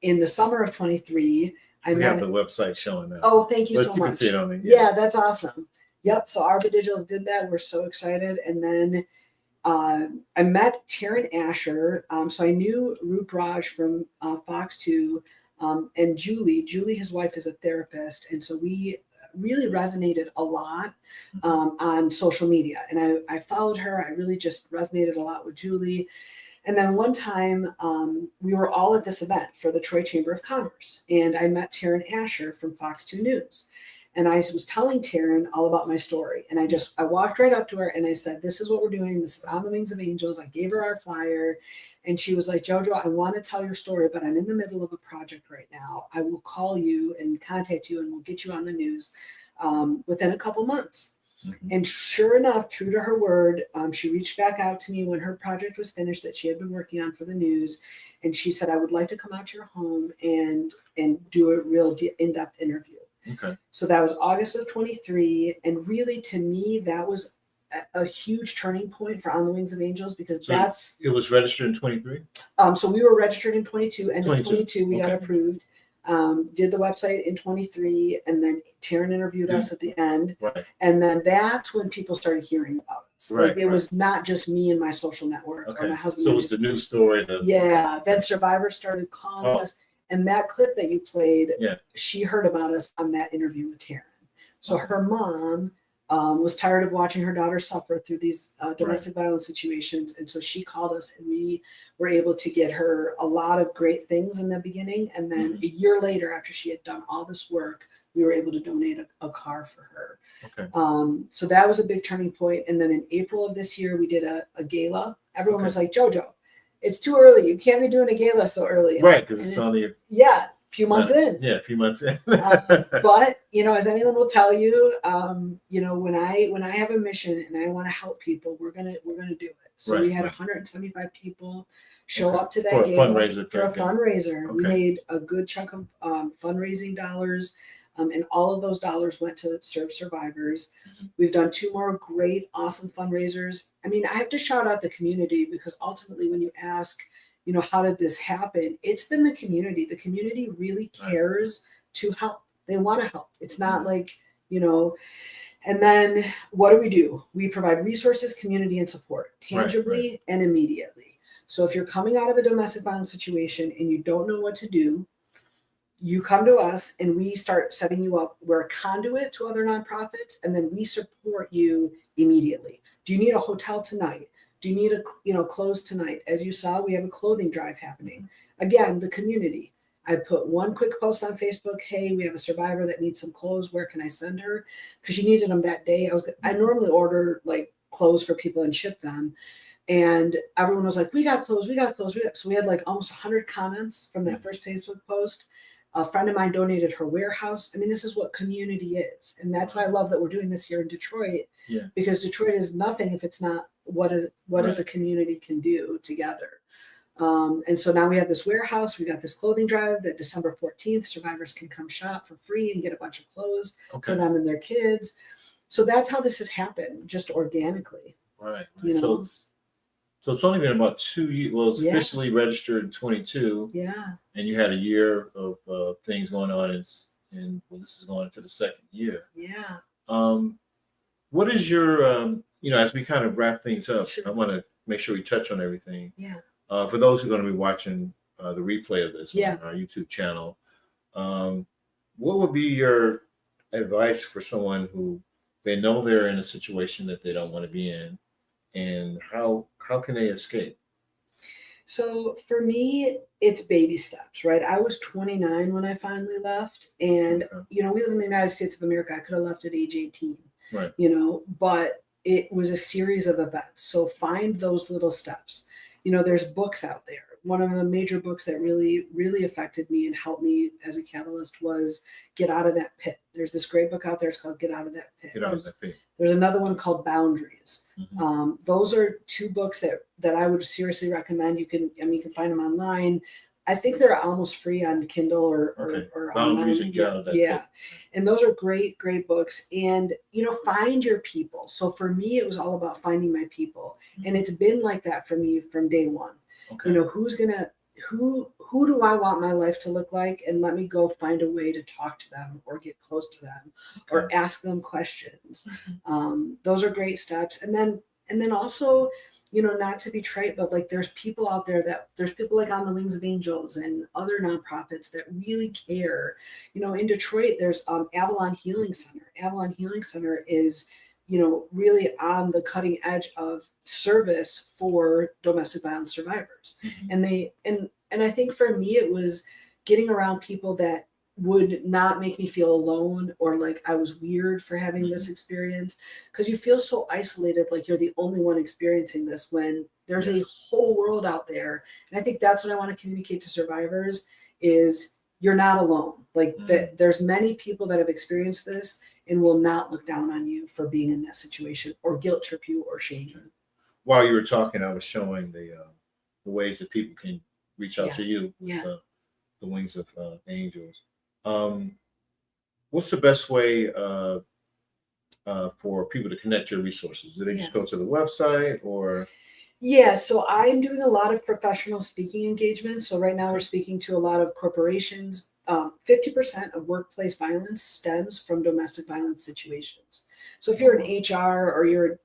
in the summer of 23, we have the website showing now. Oh, thank you so much. You can see it on the, yeah, that's awesome. Yep. So Arba Digital did that. We're so excited. And then I met Taryn Asher. So I knew Roop Raj from Fox 2 and Julie. Julie, his wife, is a therapist. And so we really resonated a lot on social media. And I followed her. I really just resonated a lot with Julie. And then one time we were all at this event for the Troy Chamber of Commerce, and I met Taryn Asher from Fox 2 News. And I was telling Taryn all about my story. And I walked right up to her and I said, this is what we're doing. This is On the Wings of Angels. I gave her our flyer. And she was like, JoJo, I want to tell your story, but I'm in the middle of a project right now. I will call you and contact you and we'll get you on the news within a couple months. Mm-hmm. And sure enough, true to her word, she reached back out to me when her project was finished that she had been working on for the news. And she said, I would like to come out to your home and do a real in-depth interview. Okay. So that was August of 23. And really, to me, that was a huge turning point for On the Wings of Angels, because So that's it was registered in 23. so we were registered in 22, and in 22, 22 we got okay. approved. Did the website in 23, and then Taryn interviewed us at the end. Right. And then that's when people started hearing about us. Right, Like it was not just me and my social network or Okay. my husband. So it was the news story. Yeah. Then Survivor started calling us. And that clip that you played, Yeah. she heard about us on that interview with Taryn. So her mom was tired of watching her daughter suffer through these domestic violence situations. And so she called us, and we were able to get her a lot of great things in the beginning. And then a year later, after she had done all this work, we were able to donate a car for her. Okay. So that was a big turning point. And then in April of this year, we did a gala. Everyone was like, JoJo, it's too early. You can't be doing a gala so early. Right, because it's only a few months in. Yeah, a few months in. But as anyone will tell you, when I have a mission and I want to help people, we're gonna do it. So we had 175 people show up to that for a gala fundraiser. for a fundraiser. Okay. We made a good chunk of fundraising dollars. And all of those dollars went to serve survivors. We've done 2 more great, awesome fundraisers. I mean, I have to shout out the community, because ultimately when you ask, how did this happen? It's been the community. The community really cares to help. They want to help. It's not like, and then what do? We provide resources, community, and support tangibly and immediately. So if you're coming out of a domestic violence situation and you don't know what to do, you come to us and we start setting you up. We're a conduit to other nonprofits, and then we support you immediately. Do you need a hotel tonight? Do you need clothes tonight? As you saw, we have a clothing drive happening. Again, the community. I put one quick post on Facebook. Hey, we have a survivor that needs some clothes. Where can I send her? Because she needed them that day. I normally order like clothes for people and ship them. And everyone was like, we got clothes. So we had like almost 100 comments from that first Facebook post. A friend of mine donated her warehouse. I mean, this is what community is. And that's why I love that we're doing this here in Detroit, because Detroit is nothing if it's not what as a community can do together. And so now we have this warehouse. We got this clothing drive that December 14th, survivors can come shop for free and get a bunch of clothes for them and their kids. So that's how this has happened, just organically. Right. So it's only been about 2 years. Well, it's officially registered in 22. Yeah. And you had a year of things going on, and this is going into the second year. Yeah. What is your, as we kind of wrap things up, Sure. I want to make sure we touch on everything. Yeah. For those who are going to be watching the replay of this on our YouTube channel, what would be your advice for someone who they know they're in a situation that they don't want to be in, and how can they escape? So for me, it's baby steps, right? I was 29 when I finally left, and we live in the United States of America. I could have left at age 18, right? But it was a series of events. So find those little steps. There's books out there. One of the major books that really, really affected me and helped me as a catalyst was Get Out of That Pit. There's this great book out there. It's called Get Out of That Pit. Get Out of That Pit. There's another one called Boundaries. Those are 2 books that I would seriously recommend. You can find them online. I think they're almost free on Kindle or Boundaries online. and Get Out of That Pit. And those are great, great books. And, find your people. So for me, it was all about finding my people. And it's been like that for me from day one. Okay. Who do I want my life to look like? And let me go find a way to talk to them or get close to them or ask them questions. Those are great steps. And then also not to be trite, but like there's people out there there's people like On the Wings of Angels and other nonprofits that really care. In Detroit, there's Avalon Healing Center. Avalon Healing Center is, really on the cutting edge of service for domestic violence survivors. Mhm. And I think for me, it was getting around people that would not make me feel alone or like I was weird for having this experience, because you feel so isolated, like you're the only one experiencing this when there's a whole world out there. And I think that's what I want to communicate to survivors is you're not alone. Like that there's many people that have experienced this and will not look down on you for being in that situation or guilt trip you or shame you. While you were talking, I was showing the ways that people can reach out to you. Yeah. With, the Wings of Angels. What's the best way for people to connect your resources? Do they just go to the website or? Yeah, so I'm doing a lot of professional speaking engagements. So right now we're speaking to a lot of corporations. 50% of workplace violence stems from domestic violence situations. So if you're in HR or you're,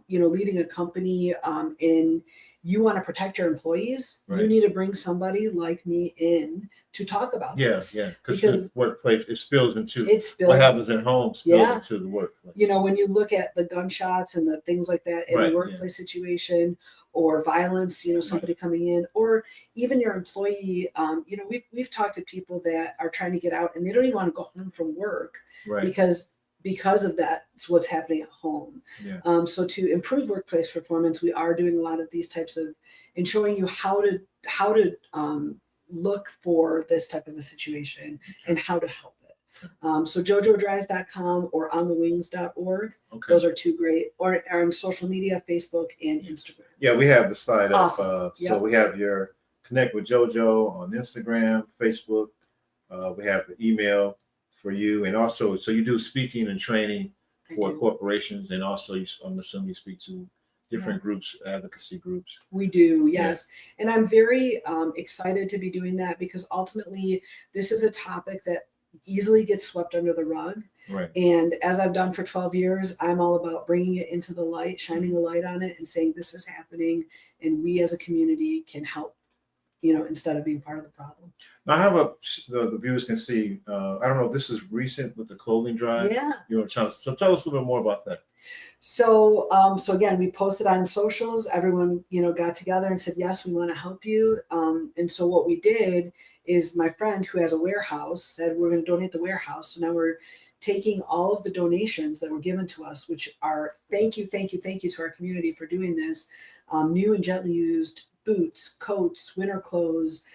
leading a company and you want to protect your employees, you need to bring somebody like me in to talk about this. Yeah, because the workplace, it spills into what happens at home, into the workplace. When you look at the gunshots and the things like that in a workplace situation, or violence, somebody coming in, or even your employee, we've talked to people that are trying to get out and they don't even want to go home from work because of that. It's what's happening at home. So to improve workplace performance, we are doing a lot of these types of and showing you how to look for this type of a situation and how to help it. So JoJoDrives.com or onthewings.org. Those are two great, or on social media, Facebook and Instagram. Yeah, we have the slide up. Awesome. So we have your Connect with JoJo on Instagram, Facebook. We have the email for you. And also, so you do speaking and training for corporations. And also, I'm assuming you speak to different groups, advocacy groups. We do, yes. And I'm very excited to be doing that because ultimately, this is a topic that easily gets swept under the rug. And as I've done for 12 years, I'm all about bringing it into the light, shining a light on it and saying this is happening and we as a community can help, instead of being part of the problem. Now I have the viewers can see, I don't know if this is recent with the clothing drive. So tell us a little bit more about that. So again, we posted on socials. Everyone, got together and said, yes, we want to help you. And so what we did is my friend who has a warehouse said, we're going to donate the warehouse. So now we're taking all of the donations that were given to us, which are thank you to our community for doing this. New and gently used boots, coats, winter clothes.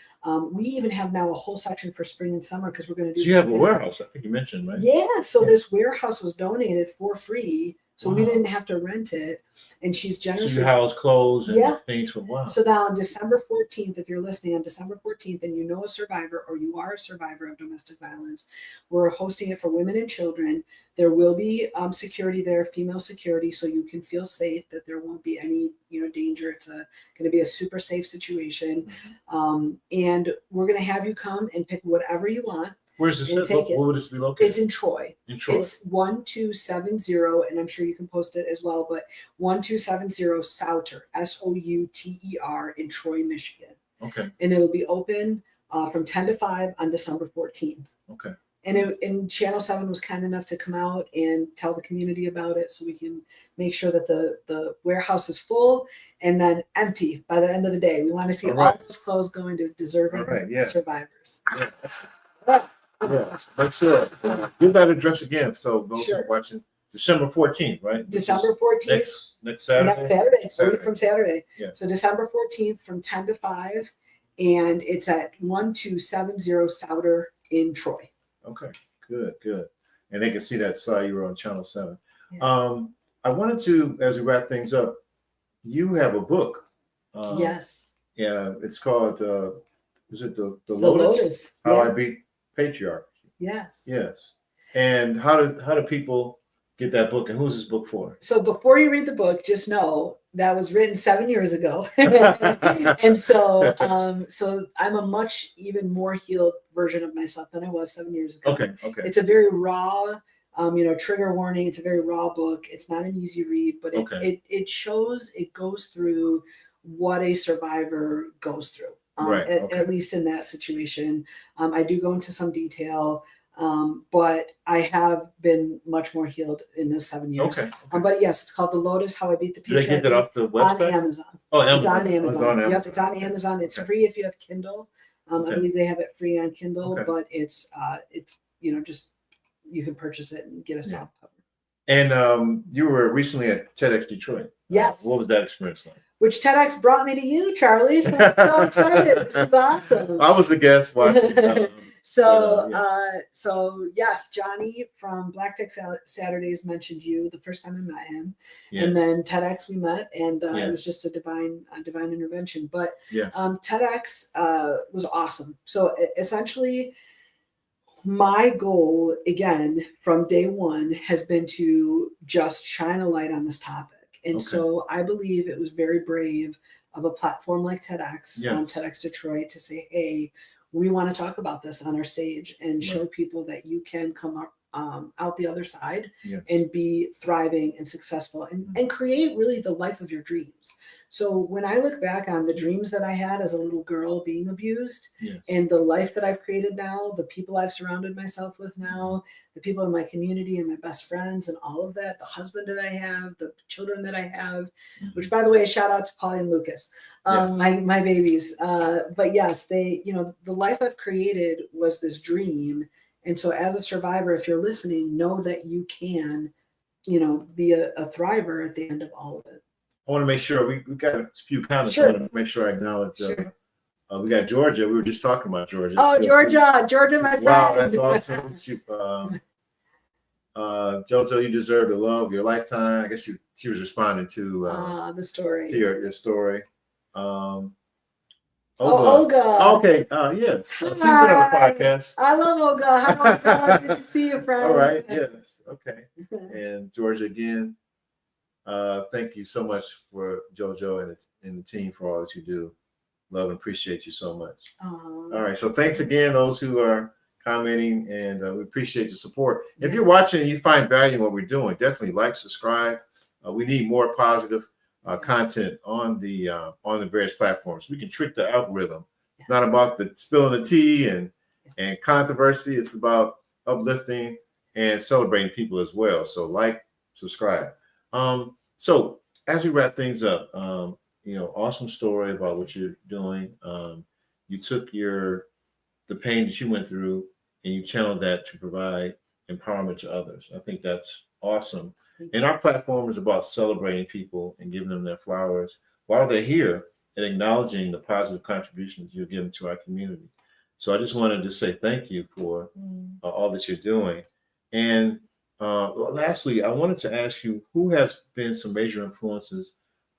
We even have now a whole section for spring and summer because we're going to do. So you have a warehouse, I think you mentioned, right? Yeah. So this warehouse was donated for free. So we didn't have to rent it. And she's generously. So you house clothes and things for So now on December 14th, if you're listening on December 14th and you know a survivor or you are a survivor of domestic violence, we're hosting it for women and children. There will be security there, female security, so you can feel safe that there won't be any danger. It's going to be a super safe situation. And we're going to have you come and pick whatever you want. Where's this? Where would this be located? It's in Troy. It's 1270, and I'm sure you can post it as well, but 1270 Souter, Souter in Troy, Michigan. And it'll be open from 10 to 5 on December 14th. And Channel 7 was kind enough to come out and tell the community about it so we can make sure that the warehouse is full and then empty by the end of the day. We want to see all those clothes going to deserving survivors. Let's give that address again. So those who are watching, December 14th, right? December 14th. Next Saturday? Next Saturday, a week from Saturday. So December 14th from 10 to 5, and it's at 1270 Souter in Troy. Okay, good. And they can see that slide you were on Channel 7. I wanted to, as we wrap things up, you have a book. Yes. Yeah, it's called, is it the The Lotus? Lotus. How I Beat Patriarchy. Yes. And how do people get that book, and who's this book for? So before you read the book, just know that was written 7 years ago. And so I'm a much even more healed version of myself than I was 7 years ago. Okay. It's a very raw Trigger warning. It's a very raw book. It's not an easy read, but it goes through what a survivor goes through. At least in that situation. I do go into some detail, but I have been much more healed in this 7 years. But yes, it's called The Lotus, How I Beat the Patriarchy. Did they get that off the website? On Amazon. Oh, It's Amazon. on Amazon. It's on Amazon. Yep, it's on Amazon. It's free if you have Kindle. I believe they have it free on Kindle, but it's just you can purchase it and get a soft cover. And you were recently at TEDx Detroit. Yes. What was that experience like? Which TEDx brought me to you, Charlie. So I'm so excited. This is awesome. I was a guest watching. So yes, Johnny from Black Tech Saturdays mentioned you the first time I met him, and then TEDx we met, and it was just a divine intervention. But TEDx was awesome. So essentially, my goal again from day one has been to just shine a light on this topic. And so I believe it was very brave of a platform like TEDx, TEDx Detroit, to say, hey, we want to talk about this on our stage and show people that you can come up out the other side and be thriving and successful and create really the life of your dreams. So when I look back on the dreams that I had as a little girl being abused and the life that I've created now, the people I've surrounded myself with now, the people in my community and my best friends and all of that, the husband that I have, the children that I have, which by the way, shout out to Polly and Lucas, my babies. But yes, they, the life I've created was this dream. And so as a survivor, if you're listening, know that you can, be a thriver at the end of all of it. I want to make sure we got a few comments. Sure. I want to make sure I acknowledge. We got Georgia. We were just talking about Georgia. Oh, so, Georgia, my friend. Wow, that's awesome. JoJo, you deserve the love of your lifetime. I guess she was responding to the story. To your story. Olga. Okay. Yes. So she's been on the podcast. I love Olga. Hi, Olga. Good to see you, friend. All right. Yes. Okay. And Georgia again. Thank you so much for JoJo and the team for all that you do. Love and appreciate you so much. All right. So thanks again, those who are commenting, and we appreciate the support. If you're watching and you find value in what we're doing, definitely like, subscribe. We need more positive content on the various platforms. We can trick the algorithm. It's not about the spilling the tea and controversy. It's about uplifting and celebrating people as well. So like, subscribe. So as we wrap things up, awesome story about what you're doing. You took the pain that you went through and you channeled that to provide empowerment to others. I think that's awesome. And our platform is about celebrating people and giving them their flowers while they're here and acknowledging the positive contributions you're giving to our community. So I just wanted to say thank you for all that you're doing. And lastly, I wanted to ask you, who has been some major influences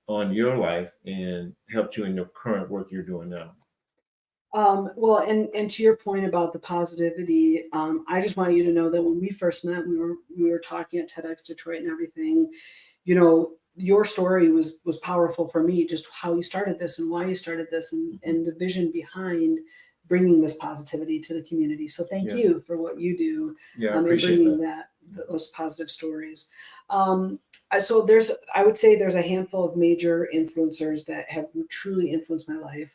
on your life and helped you in your current work you're doing now? Well, and to your point about the positivity, I just want you to know that when we first met, we were talking at TEDx Detroit and everything. Your story was powerful for me, just how you started this and why you started this, and the vision behind bringing this positivity to the community. So thank you for what you do in bringing those positive stories. So I would say there's a handful of major influencers that have truly influenced my life.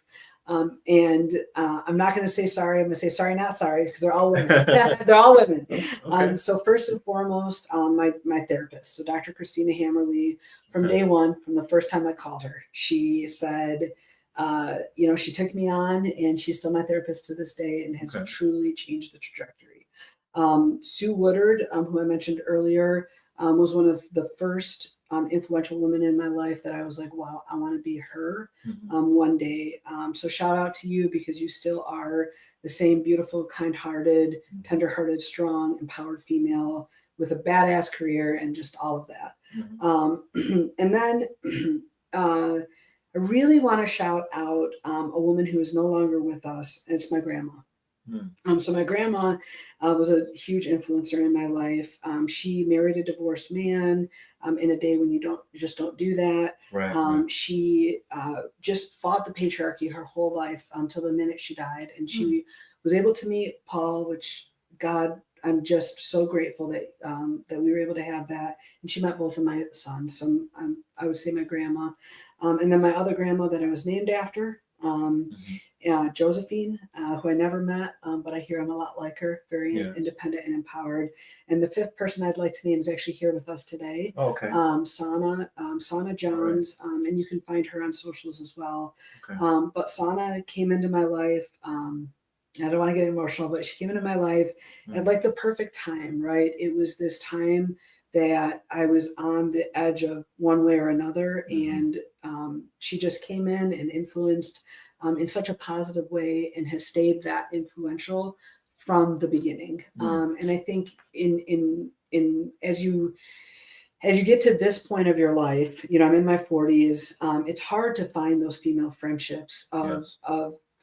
And I'm not going to say sorry. I'm going to say sorry, not sorry, because they're all women. They're all women. Okay. So first and foremost, my therapist. So Dr. Christina Hammerly, from day one, from the first time I called her, she said, she took me on, and she's still my therapist to this day and has truly changed the trajectory. Sue Woodard, who I mentioned earlier, was one of the first influential women in my life that I was like, wow, I want to be her one day. So shout out to you, because you still are the same beautiful, kind-hearted, tender-hearted, strong, empowered female with a badass career and just all of that. And then I really want to shout out a woman who is no longer with us. It's my grandma. So my grandma was a huge influencer in my life. She married a divorced man in a day when you just don't do that. She just fought the patriarchy her whole life until the minute she died. And she was able to meet Paul, which God I'm just so grateful that that we were able to have that. And she met both of my sons. So I would say my grandma, and then my other grandma that I was named after, Josephine, who I never met, but I hear I'm a lot like her, very independent and empowered. And the fifth person I'd like to name is actually here with us today. Okay. Sana Johns, and you can find her on socials as well. Okay. But Sana came into my life. I don't want to get emotional, but she came into my life at like the perfect time, right? It was this time that I was on the edge of one way or another, and she just came in and influenced in such a positive way, and has stayed that influential from the beginning. And I think in as you get to this point of your life, I'm in my 40s. It's hard to find those female friendships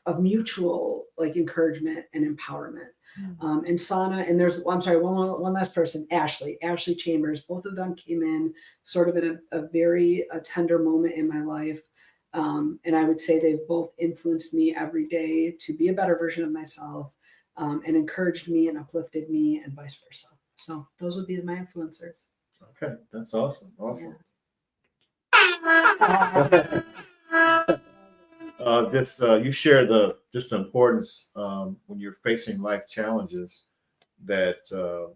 of mutual like encouragement and empowerment. And Sana, and I'm sorry, one last person, Ashley Chambers. Both of them came in sort of at a very tender moment in my life. And I would say they've both influenced me every day to be a better version of myself, and encouraged me and uplifted me, and vice versa. So those would be my influencers. Okay, that's awesome. Awesome. You share the importance when you're facing life challenges, that the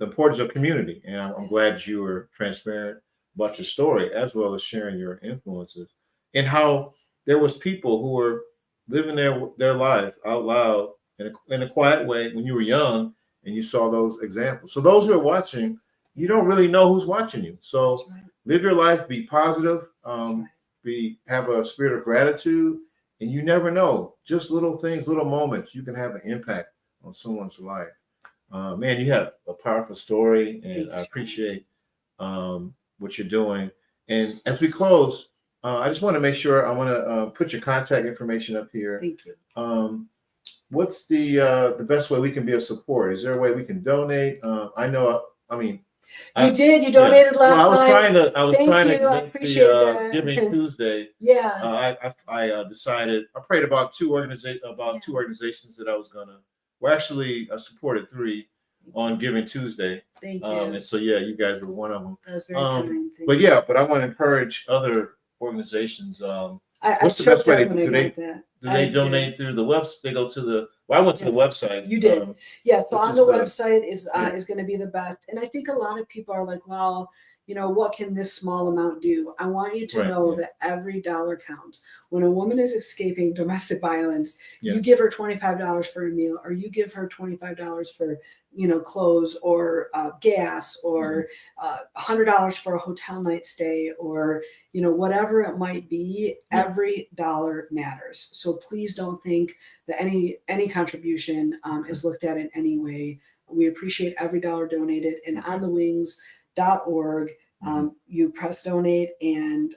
importance of community, and I'm glad you were transparent about your story, as well as sharing your influences, and how there was people who were living their life out loud in a quiet way when you were young, and you saw those examples. So those who are watching, you don't really know who's watching you. So live your life, be positive, have a spirit of gratitude, and you never know, just little things, little moments, you can have an impact on someone's life. Man, you have a powerful story, and I appreciate what you're doing. And as we close, I just want to make sure, I want to put your contact information up here. Thank you. What's the best way we can be of support? Is there a way we can donate? You donated last time. I was trying to make the Giving Tuesday. Yeah. I decided, I prayed about two organizations that I was gonna. We're actually supported 3 on Giving Tuesday. Thank you. And so you guys were one of them. That was very kind. But I want to encourage other organizations. What's the best way? Do they donate through the website? They go to the. Well, I went to the website. You did. Yes. So on the website is going to be the best. And I think a lot of people are like, well, what can this small amount do? I want you to know that every dollar counts. When a woman is escaping domestic violence, you give her $25 for a meal, or you give her $25 for, clothes, or gas, or $100 for a hotel night stay, or, whatever it might be. Every dollar matters. So please don't think that any contribution is looked at in any way. We appreciate every dollar donated. And on the wings.org, you press donate, and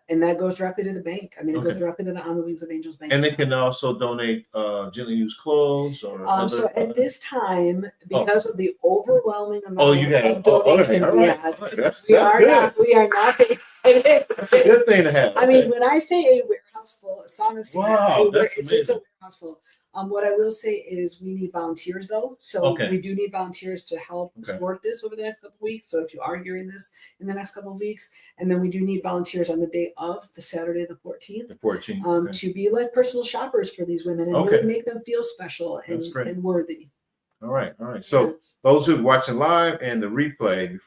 that goes directly to the bank. It goes directly to the On the Wings of Angels bank. And they can also donate gently used clothes, or so at this time, because of the overwhelming amount of donations, we are not taking it. That's a good thing to have. When I say a warehouse full, it's that's a warehouse full. What I will say is we need volunteers, though. So we do need volunteers to help support this over the next couple of weeks. So if you are hearing this in the next couple of weeks, and then we do need volunteers on the day of the Saturday, the 14th. The 14th. To be like personal shoppers for these women, and really make them feel special and worthy. All right. So those who are watching live and the replay,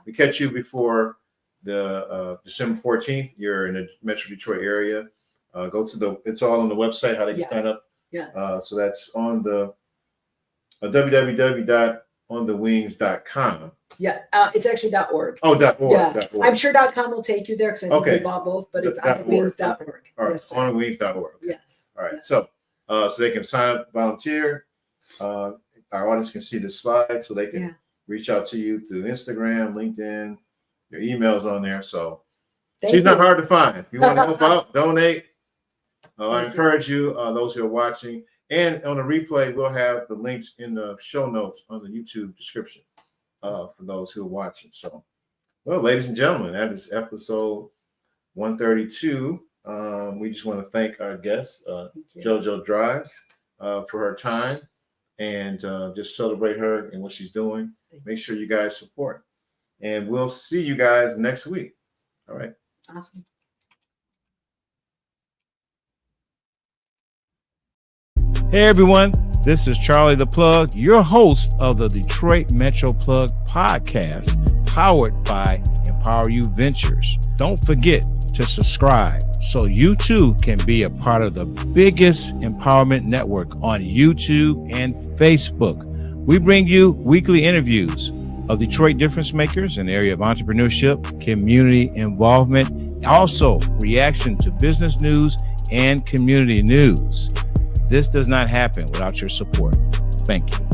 we catch you before the December 14th, you're in the Metro Detroit area. Go to it's all on the website, how they can sign up. Yes. So that's on the www.onthewings.com. Yeah, it's actually .org. Oh, .org. Yeah. I'm sure .com will take you there, because I think we bought both, but it's onthewings.org. All right, yes, onthewings.org. Yes. All right. Yes. So they can sign up, volunteer. Our audience can see the slide, so they can reach out to you through Instagram, LinkedIn. Your email's on there, so she's not hard to find. If you want to help out, donate. I encourage you, those who are watching, and on the replay, we'll have the links in the show notes on the YouTube description for those who are watching. So, well, ladies and gentlemen, that is episode 132. We just want to thank our guest, JoJo Drives, for her time. and just celebrate her and what she's doing. Make sure you guys support. And we'll see you guys next week. All right. Awesome. Hey everyone, this is Charlie the Plug, your host of the Detroit Metro Plug podcast, powered by Empower You Ventures. Don't forget to subscribe so you too can be a part of the biggest empowerment network on YouTube and Facebook. We bring you weekly interviews of Detroit difference makers in the area of entrepreneurship, community involvement, also reaction to business news and community news. This does not happen without your support. Thank you.